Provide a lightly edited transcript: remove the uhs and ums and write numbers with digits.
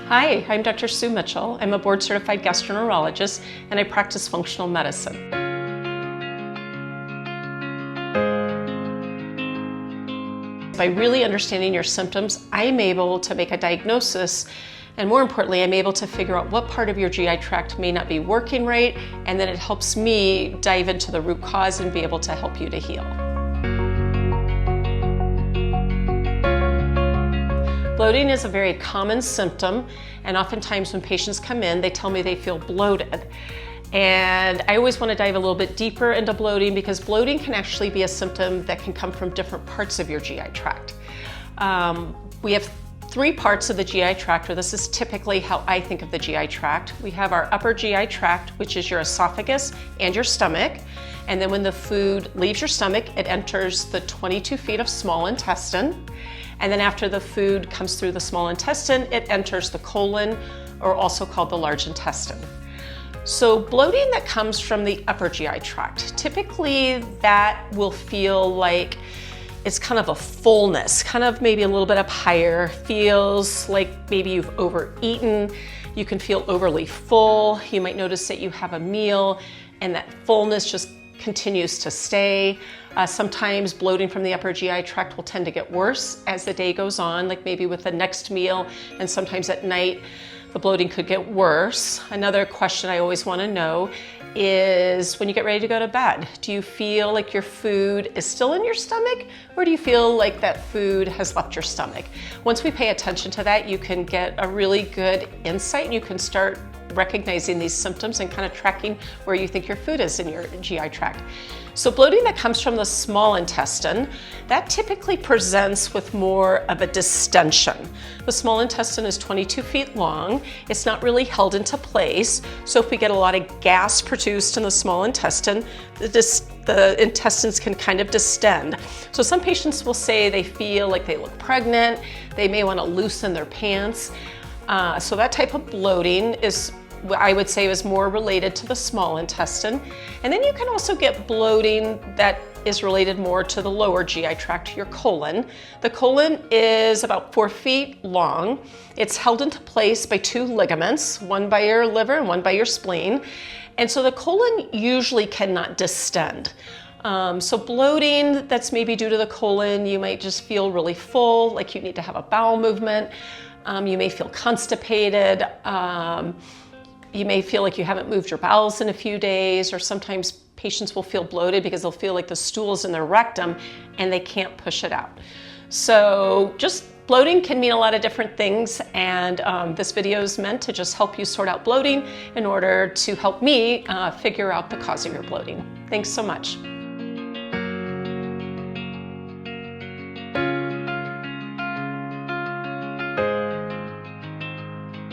Hi, I'm Dr. Sue Mitchell. I'm a board-certified gastroenterologist and I practice functional medicine. By really understanding your symptoms, I'm able to make a diagnosis, and more importantly, I'm able to figure out what part of your GI tract may not be working right, and then it helps me dive into the root cause and be able to help you to heal. Bloating is a very common symptom, and oftentimes when patients come in, they tell me they feel bloated. And I always want to dive a little bit deeper into bloating because bloating can actually be a symptom that can come from different parts of your GI tract. We have three parts of the GI tract, or this is typically how I think of the GI tract. We have our upper GI tract, which is your esophagus and your stomach. And then when the food leaves your stomach, it enters the 22 feet of small intestine. And then after the food comes through the small intestine, it enters the colon, or also called the large intestine. So bloating that comes from the upper GI tract, typically that will feel like it's kind of a fullness, kind of maybe a little bit up higher, feels like maybe you've overeaten, you can feel overly full, you might notice that you have a meal and that fullness just continues to stay. Sometimes bloating from the upper GI tract will tend to get worse as the day goes on, like maybe with the next meal, and sometimes at night the bloating could get worse. Another question I always want to know is when you get ready to go to bed, do you feel like your food is still in your stomach, or do you feel like that food has left your stomach? Once we pay attention to that, you can get a really good insight and you can start recognizing these symptoms and kind of tracking where you think your food is in your GI tract. So bloating that comes from the small intestine, that typically presents with more of a distension. The small intestine is 22 feet long. It's not really held into place. So if we get a lot of gas produced in the small intestine, the intestines can kind of distend. So some patients will say they feel like they look pregnant. They may want to loosen their pants. So that type of bloating is, I would say, is more related to the small intestine. And then you can also get bloating that is related more to the lower GI tract, your colon. The colon is about 4 feet long. It's held into place by two ligaments, one by your liver and one by your spleen. And so the colon usually cannot distend. So bloating that's maybe due to the colon, you might just feel really full, like you need to have a bowel movement. You may feel constipated. You may feel like you haven't moved your bowels in a few days, or sometimes patients will feel bloated because they'll feel like the stool's in their rectum and they can't push it out. So just bloating can mean a lot of different things, and this video is meant to just help you sort out bloating in order to help me figure out the cause of your bloating. Thanks so much.